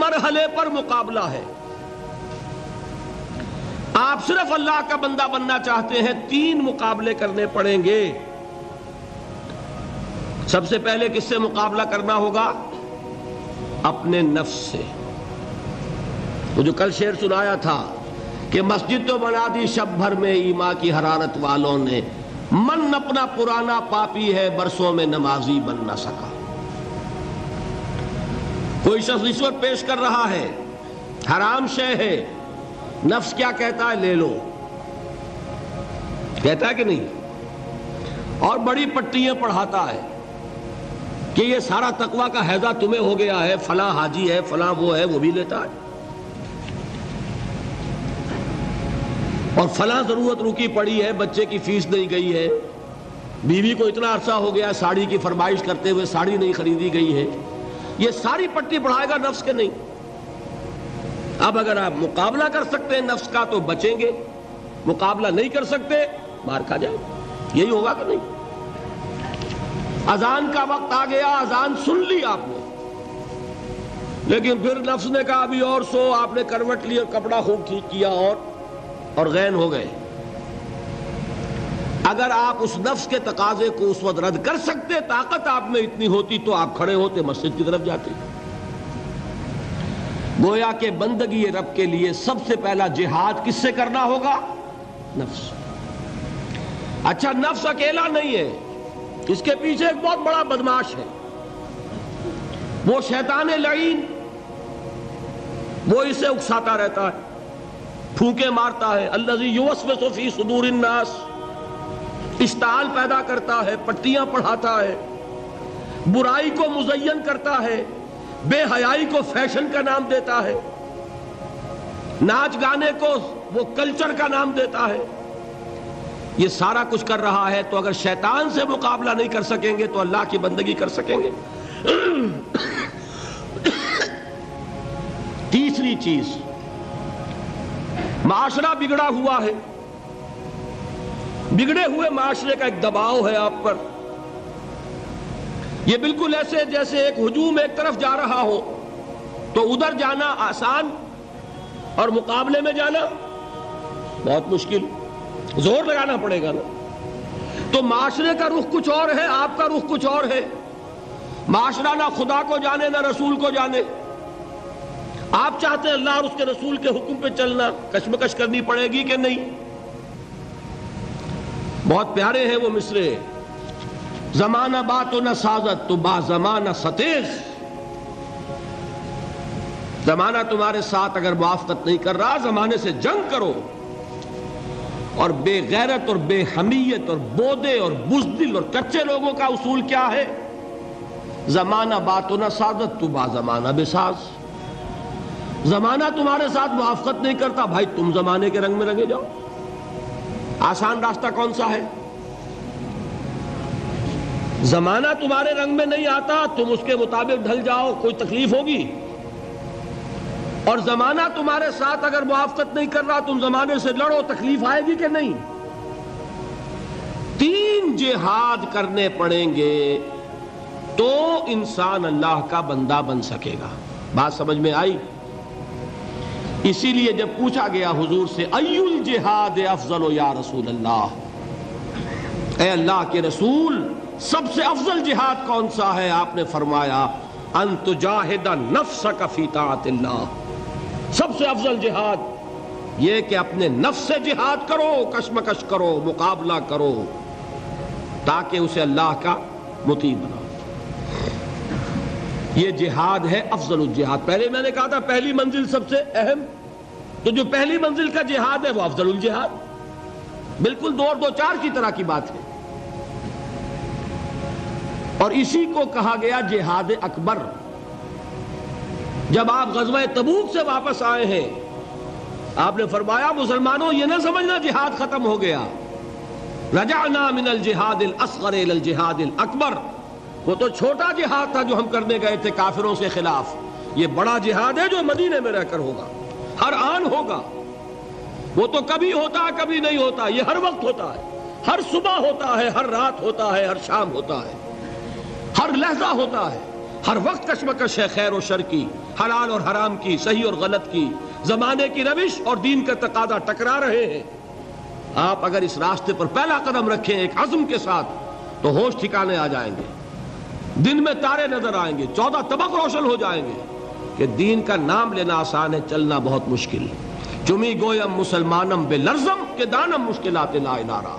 مرحلے پر مقابلہ ہے. آپ صرف اللہ کا بندہ بننا چاہتے ہیں, 3 مقابلے کرنے پڑیں گے. سب سے پہلے کس سے مقابلہ کرنا ہوگا؟ اپنے نفس سے. وہ جو کل شعر سنایا تھا کہ مسجد تو بنا دی شب بھر میں ایمان کی حرارت والوں نے, من اپنا پرانا پاپی ہے برسوں میں نمازی بن نہ سکا. کوئی شخص رشوت پیش کر رہا ہے, حرام شے ہے, نفس کیا کہتا ہے؟ لے لو. کہتا ہے کہ نہیں؟ اور بڑی پٹیاں پڑھاتا ہے کہ یہ سارا تقویٰ کا حیضہ تمہیں ہو گیا ہے, فلاں حاجی ہے, فلاں وہ ہے, وہ بھی لیتا ہے, اور فلاں ضرورت رکی پڑی ہے, بچے کی فیس نہیں گئی ہے, بیوی کو اتنا عرصہ ہو گیا ساڑی کی فرمائش کرتے ہوئے ساڑی نہیں خریدی گئی ہے. یہ ساری پٹی پڑھائے گا نفس کے نہیں. اب اگر آپ مقابلہ کر سکتے ہیں نفس کا تو بچیں گے, مقابلہ نہیں کر سکتے مار کھا جائیں. یہی ہوگا کہ نہیں؟ اذان کا وقت آ گیا, اذان سن لی آپ نے, لیکن پھر نفس نے کہا ابھی اور سو, آپ نے کروٹ لی اور کپڑا خوب ٹھیک کیا اور غین ہو گئے. اگر آپ اس نفس کے تقاضے کو اس وقت رد کر سکتے, طاقت آپ میں اتنی ہوتی, تو آپ کھڑے ہوتے مسجد کی طرف جاتے. گویا کہ بندگی رب کے لیے سب سے پہلا جہاد کس سے کرنا ہوگا؟ نفس. اچھا, نفس اکیلا نہیں ہے, اس کے پیچھے ایک بہت بڑا بدماش ہے, وہ شیطان لعین. وہ اسے اکساتا رہتا ہے, پھونکے مارتا ہے. الذی یوسوس فی صدور الناس, اشتعال پیدا کرتا ہے, پٹیاں پڑھاتا ہے, برائی کو مزین کرتا ہے, بے حیائی کو فیشن کا نام دیتا ہے, ناچ گانے کو وہ کلچر کا نام دیتا ہے. یہ سارا کچھ کر رہا ہے. تو اگر شیطان سے مقابلہ نہیں کر سکیں گے تو اللہ کی بندگی کر سکیں گے؟ تیسری چیز, معاشرہ بگڑا ہوا ہے. بگڑے ہوئے معاشرے کا ایک دباؤ ہے آپ پر. یہ بالکل ایسے جیسے ایک ہجوم ایک طرف جا رہا ہو تو ادھر جانا آسان اور مقابلے میں جانا بہت مشکل, زور لگانا پڑے گا نا. تو معاشرے کا رخ کچھ اور ہے, آپ کا رخ کچھ اور ہے. معاشرہ نہ خدا کو جانے نہ رسول کو جانے. آپ چاہتے ہیں اللہ اور اس کے رسول کے حکم پہ چلنا, کشمکش کرنی پڑے گی کہ نہیں؟ بہت پیارے ہیں وہ مصرے, زمانہ بات و نہ سازت تو با زمانہ ستیز. زمانہ تمہارے ساتھ اگر موافقت نہیں کر رہا, زمانے سے جنگ کرو. اور بے غیرت اور بے حمیت اور بودے اور بزدل اور کچے لوگوں کا اصول کیا ہے؟ زمانہ بات و نہ سازت تو با زمانہ بے ساز. زمانہ تمہارے ساتھ موافقت نہیں کرتا, بھائی تم زمانے کے رنگ میں رنگے جاؤ. آسان راستہ کون سا ہے؟ زمانہ تمہارے رنگ میں نہیں آتا, تم اس کے مطابق ڈھل جاؤ, کوئی تکلیف ہوگی. اور زمانہ تمہارے ساتھ اگر موافقت نہیں کر رہا, تم زمانے سے لڑو, تکلیف آئے گی کہ نہیں؟ 3 جہاد کرنے پڑیں گے تو انسان اللہ کا بندہ بن سکے گا. بات سمجھ میں آئی؟ اسی لیے جب پوچھا گیا حضور سے ای الجہاد افضل یا رسول اللہ, اے اللہ کے رسول سب سے افضل جہاد کون سا ہے؟ آپ نے فرمایا ان تجاہد نفسک فی طاعت اللہ. سب سے افضل جہاد یہ کہ اپنے نفس سے جہاد کرو, کشمکش کرو, مقابلہ کرو, تاکہ اسے اللہ کا مطیع بناؤ. یہ جہاد ہے افضل الجہاد. پہلے میں نے کہا تھا پہلی منزل سب سے اہم, تو جو پہلی منزل کا جہاد ہے وہ افضل الجہاد. بالکل 2 اور 2 4 کی طرح کی بات ہے. اور اسی کو کہا گیا جہاد اکبر. جب آپ غزوہ تبوک سے واپس آئے ہیں, آپ نے فرمایا مسلمانوں یہ نہ سمجھنا جہاد ختم ہو گیا. رجعنا من الجہاد الاصغر الى الجہاد الاکبر. وہ تو چھوٹا جہاد تھا جو ہم کرنے گئے تھے کافروں سے خلاف. یہ بڑا جہاد ہے جو مدینے میں رہ کر ہوگا, ہر آن ہوگا. وہ تو کبھی ہوتا ہے کبھی نہیں ہوتا, یہ ہر وقت ہوتا ہے, ہر صبح ہوتا ہے, ہر رات ہوتا ہے, ہر شام ہوتا ہے, ہر لحظہ ہوتا ہے. ہر وقت کشمکش ہے خیر و شر کی، حلال اور حرام کی، صحیح اور غلط کی، زمانے کی روش اور دین کا تقاضا ٹکرا رہے ہیں۔ آپ اگر اس راستے پر پہلا قدم رکھیں ایک عزم کے ساتھ تو ہوش ٹھکانے آ جائیں گے، دن میں تارے نظر آئیں گے، 14 طبق روشن ہو جائیں گے کہ دین کا نام لینا آسان ہے، چلنا بہت مشکل ہے۔ چمی گویم مسلمانم بے لرزم کہ دانم مشکلات لا الہ